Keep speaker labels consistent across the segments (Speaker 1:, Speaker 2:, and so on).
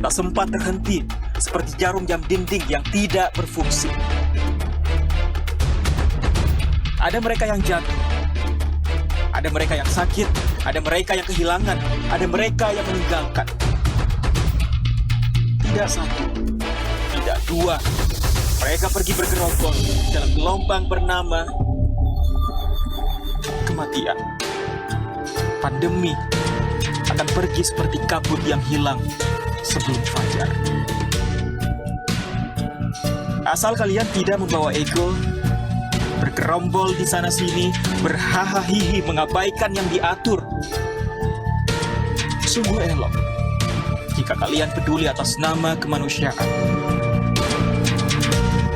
Speaker 1: kita sempat terhenti seperti jarum jam dinding yang tidak berfungsi. Ada mereka yang jatuh, ada mereka yang sakit, ada mereka yang kehilangan, ada mereka yang meninggalkan. Tidak satu, tidak dua, mereka pergi bergerombol dalam gelombang bernama kematian. Pandemi akan pergi seperti kabut yang hilang sebelum fajar. Asal kalian tidak membawa ego, bergerombol di sana-sini, berhahaha mengabaikan yang diatur. Sungguh elok jika kalian peduli atas nama kemanusiaan.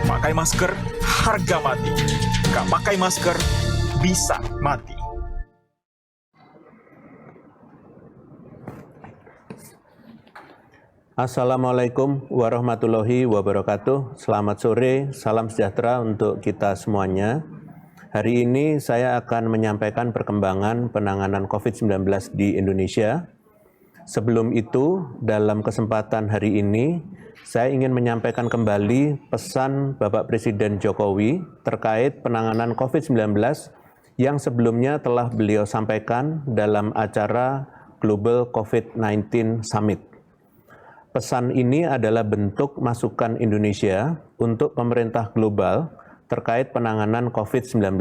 Speaker 1: Pakai masker, harga mati. Gak pakai masker, bisa mati.
Speaker 2: Assalamualaikum warahmatullahi wabarakatuh. Selamat sore, salam sejahtera untuk kita semuanya. Hari ini saya akan menyampaikan perkembangan penanganan COVID-19 di Indonesia. Sebelum itu, dalam kesempatan hari ini, saya ingin menyampaikan kembali pesan Bapak Presiden Jokowi terkait penanganan COVID-19 yang sebelumnya telah beliau sampaikan dalam acara Global COVID-19 Summit. Pesan ini adalah bentuk masukan Indonesia untuk pemerintah global terkait penanganan COVID-19.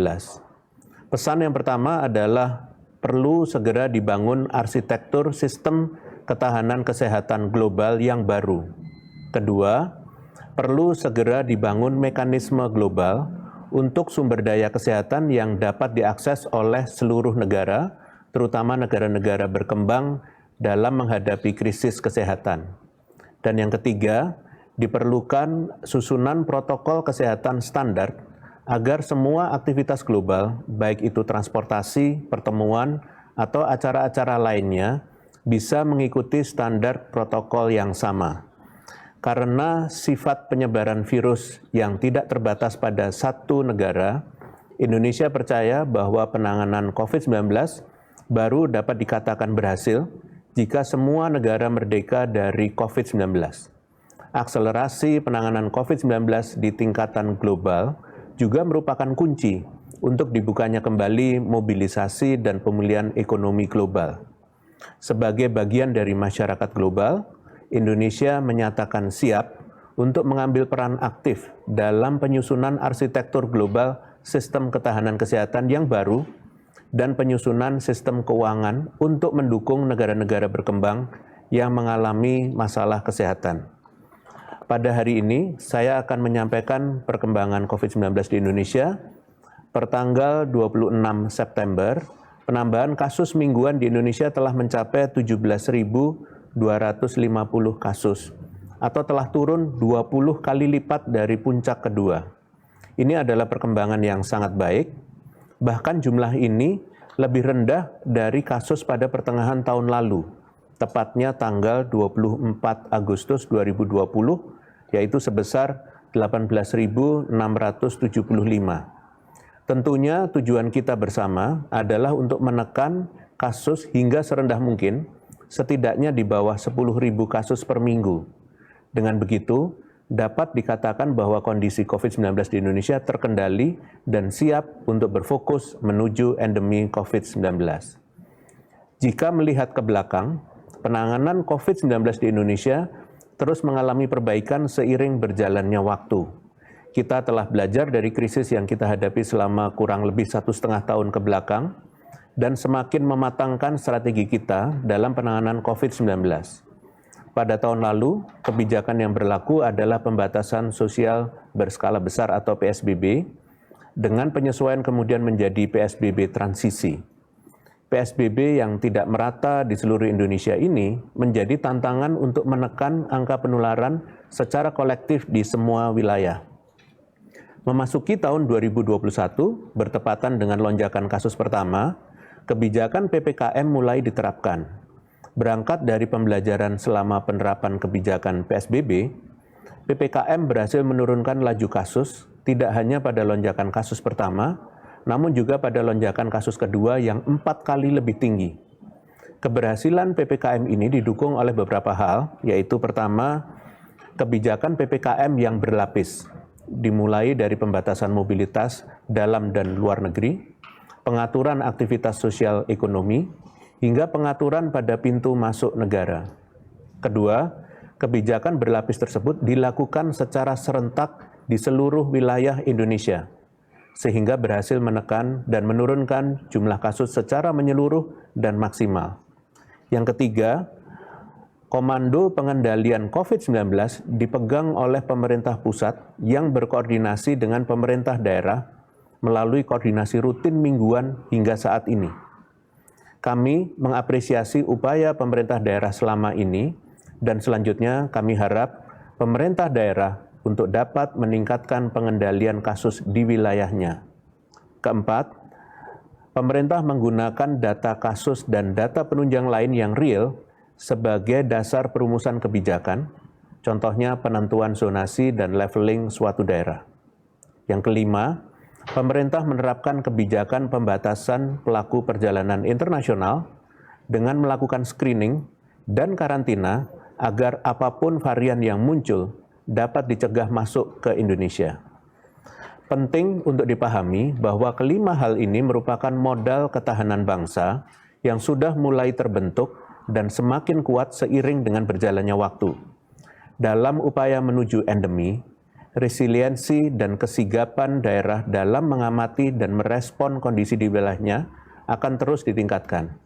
Speaker 2: Pesan yang pertama adalah perlu segera dibangun arsitektur sistem ketahanan kesehatan global yang baru. Kedua, perlu segera dibangun mekanisme global untuk sumber daya kesehatan yang dapat diakses oleh seluruh negara, terutama negara-negara berkembang dalam menghadapi krisis kesehatan. Dan yang ketiga, diperlukan susunan protokol kesehatan standar agar semua aktivitas global, baik itu transportasi, pertemuan, atau acara-acara lainnya, bisa mengikuti standar protokol yang sama. Karena sifat penyebaran virus yang tidak terbatas pada satu negara, Indonesia percaya bahwa penanganan COVID-19 baru dapat dikatakan berhasil jika semua negara merdeka dari COVID-19. Akselerasi penanganan COVID-19 di tingkatan global juga merupakan kunci untuk dibukanya kembali mobilisasi dan pemulihan ekonomi global. Sebagai bagian dari masyarakat global, Indonesia menyatakan siap untuk mengambil peran aktif dalam penyusunan arsitektur global sistem ketahanan kesehatan yang baru dan penyusunan sistem keuangan untuk mendukung negara-negara berkembang yang mengalami masalah kesehatan. Pada hari ini, saya akan menyampaikan perkembangan COVID-19 di Indonesia. Pertanggal 26 September, penambahan kasus mingguan di Indonesia telah mencapai 17.250 kasus, atau telah turun 20 kali lipat dari puncak kedua. Ini adalah perkembangan yang sangat baik. Bahkan jumlah ini lebih rendah dari kasus pada pertengahan tahun lalu, tepatnya tanggal 24 Agustus 2020, yaitu sebesar 18.675. Tentunya tujuan kita bersama adalah untuk menekan kasus hingga serendah mungkin, setidaknya di bawah 10.000 kasus per minggu. Dengan begitu, dapat dikatakan bahwa kondisi COVID-19 di Indonesia terkendali dan siap untuk berfokus menuju endemi COVID-19. Jika melihat ke belakang, penanganan COVID-19 di Indonesia terus mengalami perbaikan seiring berjalannya waktu. Kita telah belajar dari krisis yang kita hadapi selama kurang lebih 1,5 tahun ke belakang dan semakin mematangkan strategi kita dalam penanganan COVID-19. Pada tahun lalu, kebijakan yang berlaku adalah pembatasan sosial berskala besar atau PSBB, dengan penyesuaian kemudian menjadi PSBB transisi. PSBB yang tidak merata di seluruh Indonesia ini menjadi tantangan untuk menekan angka penularan secara kolektif di semua wilayah. Memasuki tahun 2021, bertepatan dengan lonjakan kasus pertama, kebijakan PPKM mulai diterapkan. Berangkat dari pembelajaran selama penerapan kebijakan PSBB, PPKM berhasil menurunkan laju kasus tidak hanya pada lonjakan kasus pertama, namun juga pada lonjakan kasus kedua yang 4 kali lebih tinggi. Keberhasilan PPKM ini didukung oleh beberapa hal, yaitu pertama, kebijakan PPKM yang berlapis, dimulai dari pembatasan mobilitas dalam dan luar negeri, pengaturan aktivitas sosial ekonomi, hingga pengaturan pada pintu masuk negara. Kedua, kebijakan berlapis tersebut dilakukan secara serentak di seluruh wilayah Indonesia, sehingga berhasil menekan dan menurunkan jumlah kasus secara menyeluruh dan maksimal. Yang ketiga, Komando Pengendalian COVID-19 dipegang oleh pemerintah pusat yang berkoordinasi dengan pemerintah daerah melalui koordinasi rutin mingguan hingga saat ini. Kami mengapresiasi upaya pemerintah daerah selama ini dan selanjutnya kami harap pemerintah daerah untuk dapat meningkatkan pengendalian kasus di wilayahnya. Keempat, pemerintah menggunakan data kasus dan data penunjang lain yang real sebagai dasar perumusan kebijakan, contohnya penentuan zonasi dan leveling suatu daerah. Yang kelima, pemerintah menerapkan kebijakan pembatasan pelaku perjalanan internasional dengan melakukan screening dan karantina agar apapun varian yang muncul dapat dicegah masuk ke Indonesia. Penting untuk dipahami bahwa kelima hal ini merupakan modal ketahanan bangsa yang sudah mulai terbentuk dan semakin kuat seiring dengan berjalannya waktu. Dalam upaya menuju endemi, resiliensi dan kesigapan daerah dalam mengamati dan merespon kondisi di wilayahnya akan terus ditingkatkan.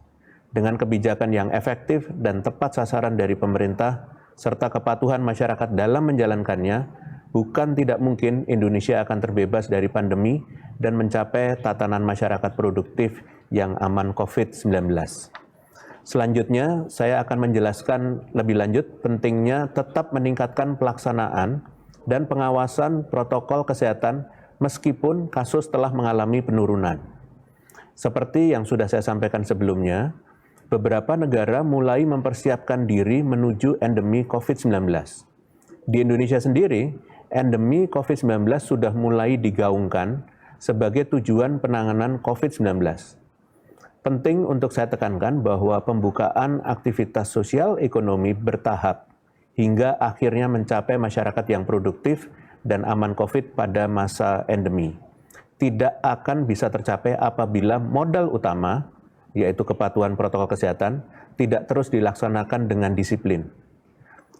Speaker 2: Dengan kebijakan yang efektif dan tepat sasaran dari pemerintah, serta kepatuhan masyarakat dalam menjalankannya, bukan tidak mungkin Indonesia akan terbebas dari pandemi dan mencapai tatanan masyarakat produktif yang aman COVID-19. Selanjutnya, saya akan menjelaskan lebih lanjut pentingnya tetap meningkatkan pelaksanaan dan pengawasan protokol kesehatan meskipun kasus telah mengalami penurunan. Seperti yang sudah saya sampaikan sebelumnya, beberapa negara mulai mempersiapkan diri menuju endemi COVID-19. Di Indonesia sendiri, endemi COVID-19 sudah mulai digaungkan sebagai tujuan penanganan COVID-19. Penting untuk saya tekankan bahwa pembukaan aktivitas sosial ekonomi bertahap hingga akhirnya mencapai masyarakat yang produktif dan aman COVID pada masa endemi. Tidak akan bisa tercapai apabila modal utama, yaitu kepatuhan protokol kesehatan, tidak terus dilaksanakan dengan disiplin.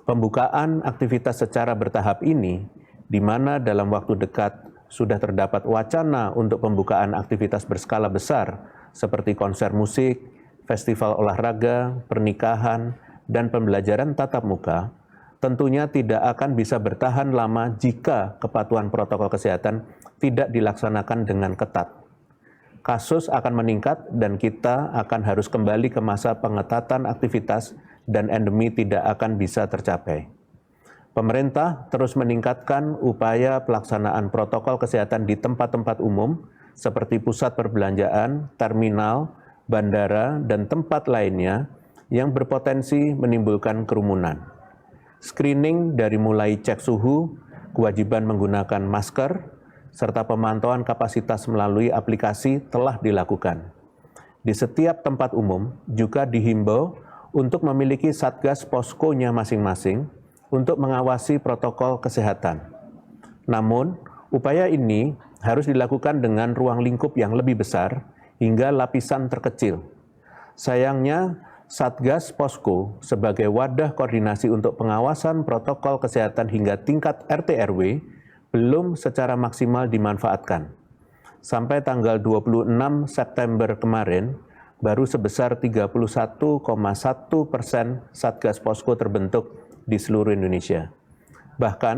Speaker 2: Pembukaan aktivitas secara bertahap ini, di mana dalam waktu dekat sudah terdapat wacana untuk pembukaan aktivitas berskala besar seperti konser musik, festival olahraga, pernikahan, dan pembelajaran tatap muka, tentunya tidak akan bisa bertahan lama jika kepatuhan protokol kesehatan tidak dilaksanakan dengan ketat. Kasus akan meningkat dan kita akan harus kembali ke masa pengetatan aktivitas dan endemi tidak akan bisa tercapai. Pemerintah terus meningkatkan upaya pelaksanaan protokol kesehatan di tempat-tempat umum seperti pusat perbelanjaan, terminal, bandara, dan tempat lainnya yang berpotensi menimbulkan kerumunan. Screening dari mulai cek suhu, kewajiban menggunakan masker, serta pemantauan kapasitas melalui aplikasi telah dilakukan. Di setiap tempat umum juga dihimbau untuk memiliki satgas poskonya masing-masing untuk mengawasi protokol kesehatan. Namun, upaya ini harus dilakukan dengan ruang lingkup yang lebih besar hingga lapisan terkecil. Sayangnya, Satgas Posko sebagai wadah koordinasi untuk pengawasan protokol kesehatan hingga tingkat RT RW belum secara maksimal dimanfaatkan. Sampai tanggal 26 September kemarin, baru sebesar 31,1% Satgas Posko terbentuk di seluruh Indonesia. Bahkan,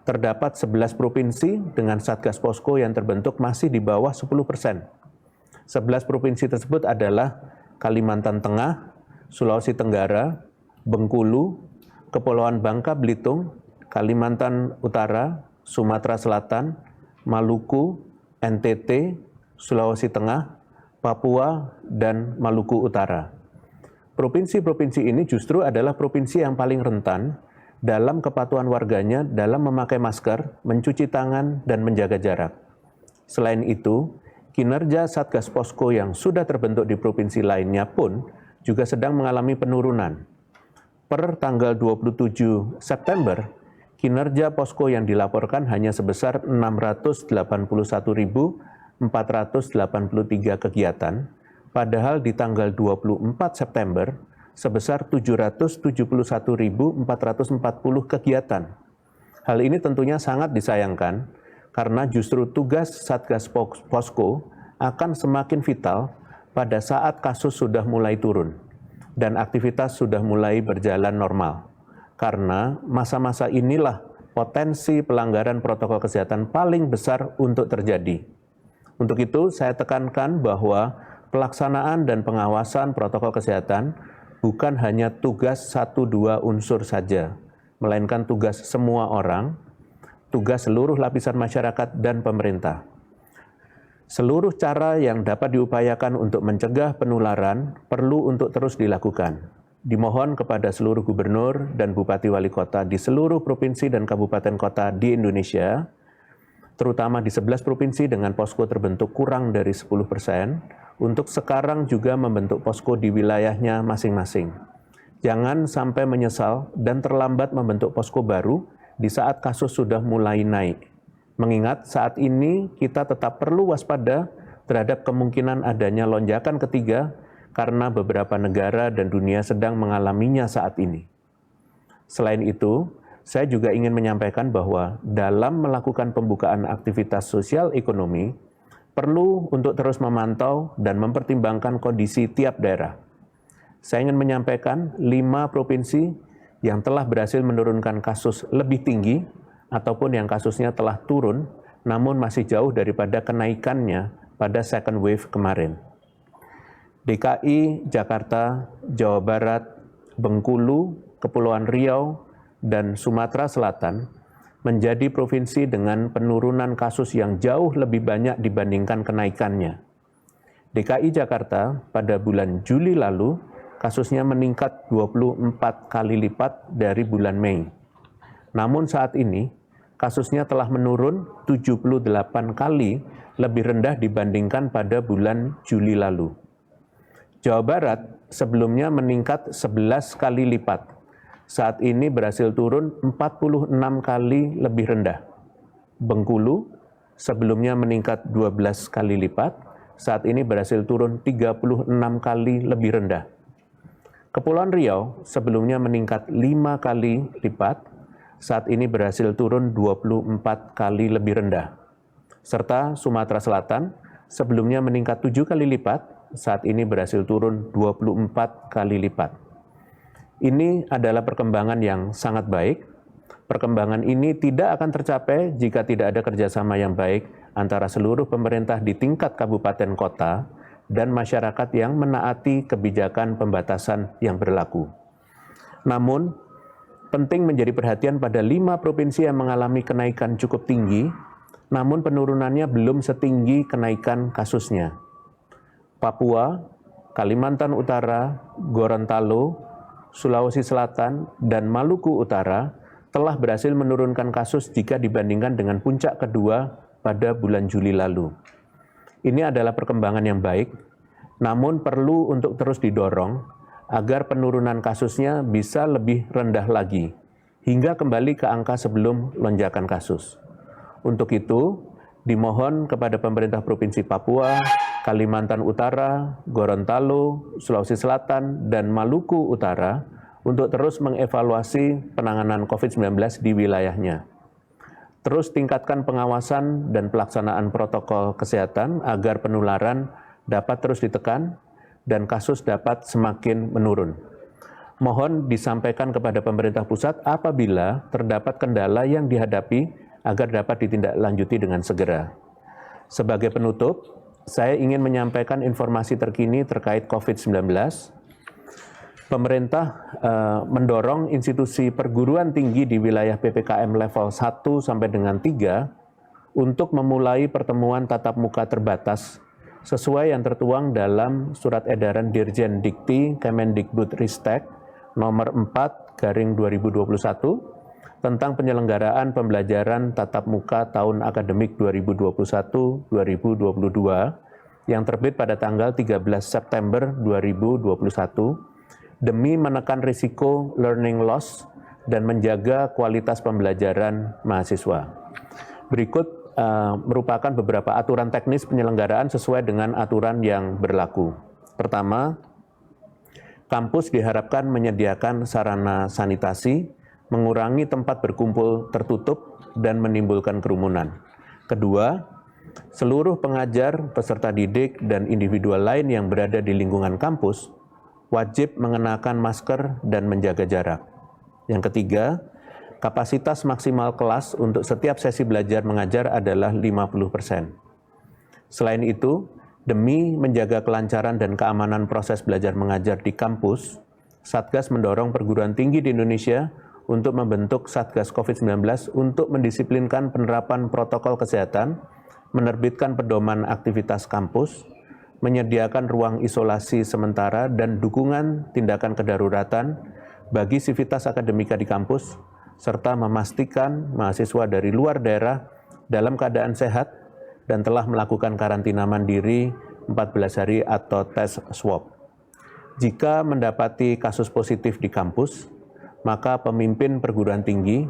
Speaker 2: terdapat 11 provinsi dengan Satgas Posko yang terbentuk masih di bawah 10%. 11 provinsi tersebut adalah Kalimantan Tengah, Sulawesi Tenggara, Bengkulu, Kepulauan Bangka Belitung, Kalimantan Utara, Sumatera Selatan, Maluku, NTT, Sulawesi Tengah, Papua, dan Maluku Utara. Provinsi-provinsi ini justru adalah provinsi yang paling rentan dalam kepatuhan warganya dalam memakai masker, mencuci tangan, dan menjaga jarak. Selain itu, kinerja Satgas Posko yang sudah terbentuk di provinsi lainnya pun juga sedang mengalami penurunan. Per tanggal 27 September, kinerja posko yang dilaporkan hanya sebesar 681.483 kegiatan, padahal di tanggal 24 September sebesar 771.440 kegiatan. Hal ini tentunya sangat disayangkan karena justru tugas Satgas Posko akan semakin vital pada saat kasus sudah mulai turun dan aktivitas sudah mulai berjalan normal. Karena masa-masa inilah potensi pelanggaran protokol kesehatan paling besar untuk terjadi. Untuk itu, saya tekankan bahwa pelaksanaan dan pengawasan protokol kesehatan bukan hanya tugas 1-2 unsur saja, melainkan tugas semua orang, tugas seluruh lapisan masyarakat dan pemerintah. Seluruh cara yang dapat diupayakan untuk mencegah penularan perlu untuk terus dilakukan. Dimohon kepada seluruh gubernur dan bupati wali kota di seluruh provinsi dan kabupaten kota di Indonesia, terutama di 11 provinsi dengan posko terbentuk kurang dari 10%, untuk sekarang juga membentuk posko di wilayahnya masing-masing. Jangan sampai menyesal dan terlambat membentuk posko baru di saat kasus sudah mulai naik. Mengingat saat ini kita tetap perlu waspada terhadap kemungkinan adanya lonjakan ketiga karena beberapa negara dan dunia sedang mengalaminya saat ini. Selain itu, saya juga ingin menyampaikan bahwa dalam melakukan pembukaan aktivitas sosial ekonomi, perlu untuk terus memantau dan mempertimbangkan kondisi tiap daerah. Saya ingin menyampaikan 5 provinsi yang telah berhasil menurunkan kasus lebih tinggi ataupun yang kasusnya telah turun, namun masih jauh daripada kenaikannya pada second wave kemarin. DKI, Jakarta, Jawa Barat, Bengkulu, Kepulauan Riau, dan Sumatera Selatan menjadi provinsi dengan penurunan kasus yang jauh lebih banyak dibandingkan kenaikannya. DKI Jakarta pada bulan Juli lalu, kasusnya meningkat 24 kali lipat dari bulan Mei. Namun saat ini, kasusnya telah menurun 78 kali lebih rendah dibandingkan pada bulan Juli lalu. Jawa Barat sebelumnya meningkat 11 kali lipat. Saat ini berhasil turun 46 kali lebih rendah. Bengkulu sebelumnya meningkat 12 kali lipat, saat ini berhasil turun 36 kali lebih rendah. Kepulauan Riau sebelumnya meningkat 5 kali lipat, saat ini berhasil turun 24 kali lebih rendah. Serta Sumatera Selatan sebelumnya meningkat 7 kali lipat, saat ini berhasil turun 24 kali lipat. Ini adalah perkembangan yang sangat baik. Perkembangan ini tidak akan tercapai jika tidak ada kerjasama yang baik antara seluruh pemerintah di tingkat kabupaten kota dan masyarakat yang menaati kebijakan pembatasan yang berlaku. Namun, penting menjadi perhatian pada 5 provinsi yang mengalami kenaikan cukup tinggi, namun penurunannya belum setinggi kenaikan kasusnya. Papua, Kalimantan Utara, Gorontalo, Sulawesi Selatan, dan Maluku Utara telah berhasil menurunkan kasus jika dibandingkan dengan puncak kedua pada bulan Juli lalu. Ini adalah perkembangan yang baik, namun perlu untuk terus didorong agar penurunan kasusnya bisa lebih rendah lagi, hingga kembali ke angka sebelum lonjakan kasus. Untuk itu, dimohon kepada pemerintah Provinsi Papua, Kalimantan Utara, Gorontalo, Sulawesi Selatan, dan Maluku Utara untuk terus mengevaluasi penanganan COVID-19 di wilayahnya. Terus tingkatkan pengawasan dan pelaksanaan protokol kesehatan agar penularan dapat terus ditekan dan kasus dapat semakin menurun. Mohon disampaikan kepada pemerintah pusat apabila terdapat kendala yang dihadapi agar dapat ditindaklanjuti dengan segera. Sebagai penutup, saya ingin menyampaikan informasi terkini terkait COVID-19. Pemerintah mendorong institusi perguruan tinggi di wilayah PPKM level 1 sampai dengan 3 untuk memulai pertemuan tatap muka terbatas sesuai yang tertuang dalam Surat Edaran Dirjen Dikti Kemendikbudristek nomor 4/2021 tentang penyelenggaraan pembelajaran tatap muka tahun akademik 2021-2022 yang terbit pada tanggal 13 September 2021 demi menekan risiko learning loss dan menjaga kualitas pembelajaran mahasiswa. Berikut merupakan beberapa aturan teknis penyelenggaraan sesuai dengan aturan yang berlaku. Pertama, kampus diharapkan menyediakan sarana sanitasi, mengurangi tempat berkumpul tertutup, dan menimbulkan kerumunan. Kedua, seluruh pengajar, peserta didik, dan individual lain yang berada di lingkungan kampus wajib mengenakan masker dan menjaga jarak. Yang ketiga, kapasitas maksimal kelas untuk setiap sesi belajar mengajar adalah 50%. Selain itu, demi menjaga kelancaran dan keamanan proses belajar mengajar di kampus, Satgas mendorong perguruan tinggi di Indonesia untuk membentuk Satgas COVID-19 untuk mendisiplinkan penerapan protokol kesehatan, menerbitkan pedoman aktivitas kampus, menyediakan ruang isolasi sementara dan dukungan tindakan kedaruratan bagi sivitas akademika di kampus, serta memastikan mahasiswa dari luar daerah dalam keadaan sehat dan telah melakukan karantina mandiri 14 hari atau tes swab. Jika mendapati kasus positif di kampus, maka pemimpin perguruan tinggi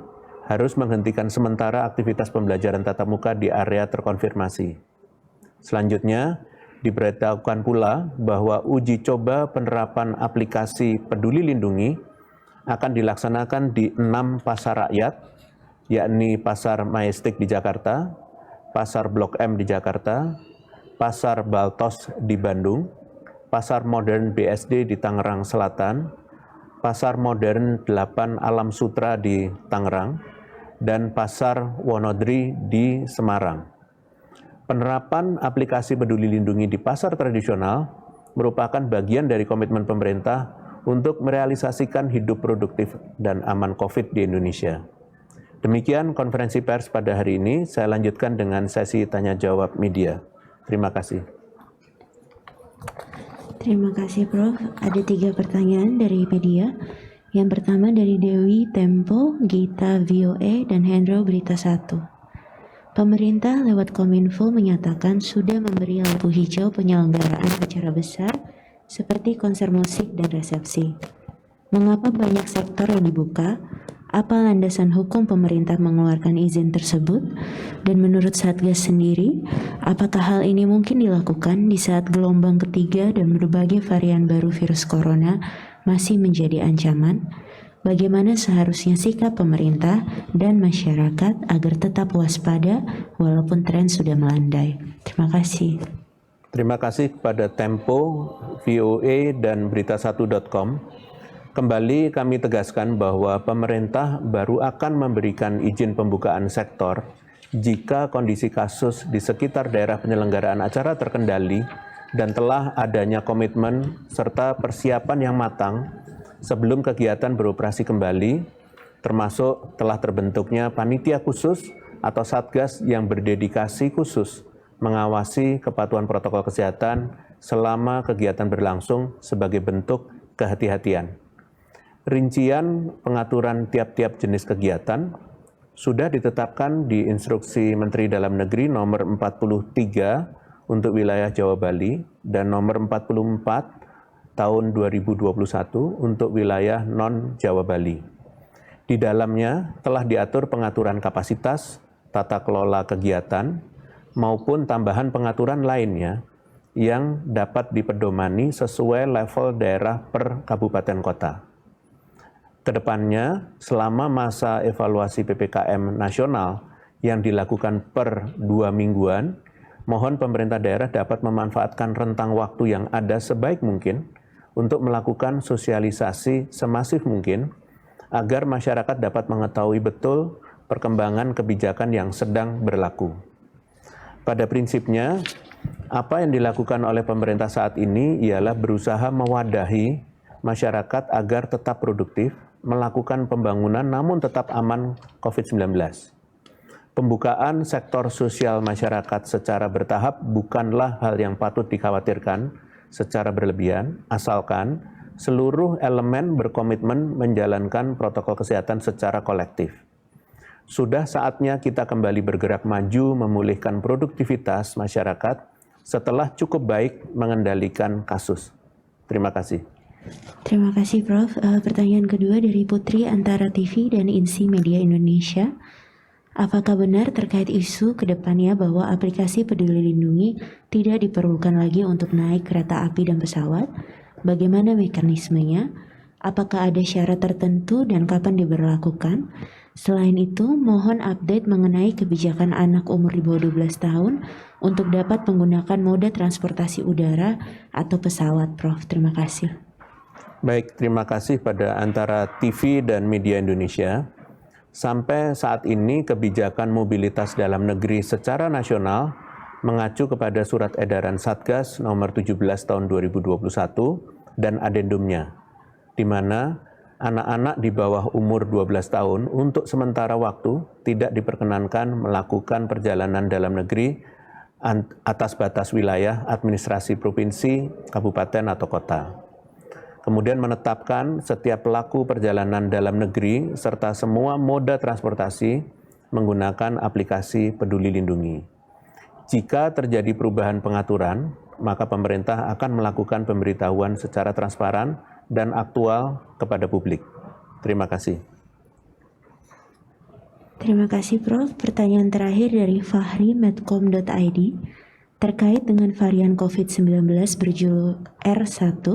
Speaker 2: harus menghentikan sementara aktivitas pembelajaran tatap muka di area terkonfirmasi. Selanjutnya, diberitahukan pula bahwa uji coba penerapan aplikasi Peduli Lindungi akan dilaksanakan di 6 pasar rakyat, yakni Pasar Majestic di Jakarta, Pasar Blok M di Jakarta, Pasar Baltos di Bandung, Pasar Modern BSD di Tangerang Selatan, Pasar Modern 8 Alam Sutra di Tangerang, dan Pasar Wonodri di Semarang. Penerapan aplikasi Peduli Lindungi di pasar tradisional merupakan bagian dari komitmen pemerintah untuk merealisasikan hidup produktif dan aman COVID di Indonesia. Demikian konferensi pers pada hari ini. Saya lanjutkan dengan sesi tanya-jawab media. Terima kasih.
Speaker 3: Terima kasih, Prof. Ada 3 pertanyaan dari media. Yang pertama dari Dewi Tempo, Gita VOA, dan Hendro Berita 1. Pemerintah lewat Kominfo menyatakan sudah memberi lampu hijau penyelenggaraan acara besar seperti konser musik dan resepsi. Mengapa banyak sektor yang dibuka? Apa landasan hukum pemerintah mengeluarkan izin tersebut? Dan menurut Satgas sendiri, apakah hal ini mungkin dilakukan di saat gelombang ketiga dan berbagai varian baru virus corona masih menjadi ancaman? Bagaimana seharusnya sikap pemerintah dan masyarakat agar tetap waspada walaupun tren sudah melandai? Terima kasih.
Speaker 2: Terima kasih kepada Tempo, VOA, dan berita1.com. Kembali kami tegaskan bahwa pemerintah baru akan memberikan izin pembukaan sektor jika kondisi kasus di sekitar daerah penyelenggaraan acara terkendali dan telah adanya komitmen serta persiapan yang matang sebelum kegiatan beroperasi kembali, termasuk telah terbentuknya panitia khusus atau satgas yang berdedikasi khusus mengawasi kepatuhan protokol kesehatan selama kegiatan berlangsung sebagai bentuk kehati-hatian. Rincian pengaturan tiap-tiap jenis kegiatan sudah ditetapkan di Instruksi Menteri Dalam Negeri nomor 43 untuk wilayah Jawa Bali dan nomor 44 tahun 2021 untuk wilayah non-Jawa Bali. Di dalamnya telah diatur pengaturan kapasitas, tata kelola kegiatan, maupun tambahan pengaturan lainnya yang dapat dipedomani sesuai level daerah per kabupaten kota. Kedepannya, selama masa evaluasi PPKM nasional yang dilakukan per 2 mingguan, mohon pemerintah daerah dapat memanfaatkan rentang waktu yang ada sebaik mungkin untuk melakukan sosialisasi semasif mungkin agar masyarakat dapat mengetahui betul perkembangan kebijakan yang sedang berlaku. Pada prinsipnya, apa yang dilakukan oleh pemerintah saat ini ialah berusaha mewadahi masyarakat agar tetap produktif, melakukan pembangunan namun tetap aman COVID-19. Pembukaan sektor sosial masyarakat secara bertahap bukanlah hal yang patut dikhawatirkan secara berlebihan, asalkan seluruh elemen berkomitmen menjalankan protokol kesehatan secara kolektif. Sudah saatnya kita kembali bergerak maju memulihkan produktivitas masyarakat setelah cukup baik mengendalikan kasus? Terima kasih.
Speaker 3: Terima kasih Prof. Pertanyaan kedua dari Putri Antara TV dan Insi Media Indonesia. Apakah benar terkait isu kedepannya bahwa aplikasi Peduli Lindungi tidak diperlukan lagi untuk naik kereta api dan pesawat? Bagaimana mekanismenya? Apakah ada syarat tertentu dan kapan diberlakukan? Selain itu, mohon update mengenai kebijakan anak umur di bawah 12 tahun untuk dapat menggunakan moda transportasi udara atau pesawat, Prof. Terima kasih.
Speaker 2: Baik, terima kasih pada Antara TV dan Media Indonesia. Sampai saat ini kebijakan mobilitas dalam negeri secara nasional mengacu kepada Surat Edaran Satgas nomor 17 tahun 2021 dan adendumnya, di mana anak-anak di bawah umur 12 tahun untuk sementara waktu tidak diperkenankan melakukan perjalanan dalam negeri atas batas wilayah administrasi provinsi, kabupaten, atau kota. Kemudian menetapkan setiap pelaku perjalanan dalam negeri serta semua moda transportasi menggunakan aplikasi Peduli Lindungi. Jika terjadi perubahan pengaturan, maka pemerintah akan melakukan pemberitahuan secara transparan dan aktual kepada publik. Terima kasih.
Speaker 3: Terima kasih Prof. Pertanyaan terakhir dari fahri.medcom.id terkait dengan varian COVID-19 berjuluk R1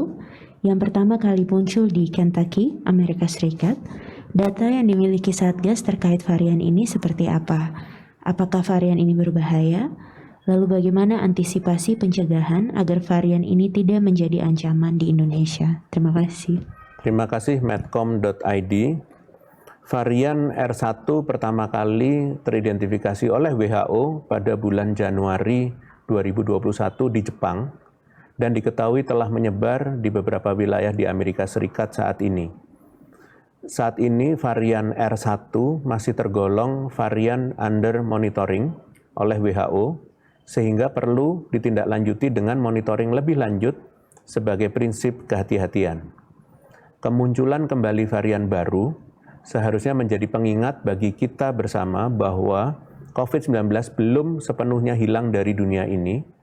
Speaker 3: yang pertama kali muncul di Kentucky, Amerika Serikat. Data yang dimiliki Satgas terkait varian ini seperti apa? Apakah varian ini berbahaya? Lalu bagaimana antisipasi pencegahan agar varian ini tidak menjadi ancaman di Indonesia? Terima kasih.
Speaker 2: Terima kasih medcom.id. Varian R1 pertama kali teridentifikasi oleh WHO pada bulan Januari 2021 di Jepang dan diketahui telah menyebar di beberapa wilayah di Amerika Serikat saat ini. Saat ini varian R1 masih tergolong varian under monitoring oleh WHO, sehingga perlu ditindaklanjuti dengan monitoring lebih lanjut sebagai prinsip kehati-hatian. Kemunculan kembali varian baru seharusnya menjadi pengingat bagi kita bersama bahwa COVID-19 belum sepenuhnya hilang dari dunia ini.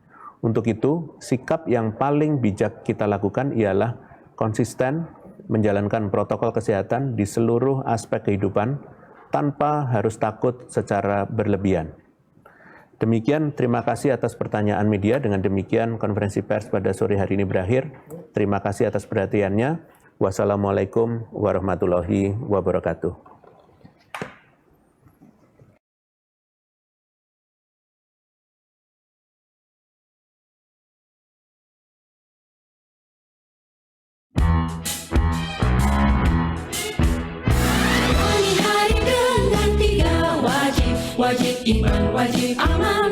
Speaker 2: Untuk itu, sikap yang paling bijak kita lakukan ialah konsisten menjalankan protokol kesehatan di seluruh aspek kehidupan tanpa harus takut secara berlebihan. Demikian, terima kasih atas pertanyaan media. Dengan demikian, konferensi pers pada sore hari ini berakhir. Terima kasih atas perhatiannya. Wassalamualaikum warahmatullahi wabarakatuh.
Speaker 4: Wajib iman, wajib amal.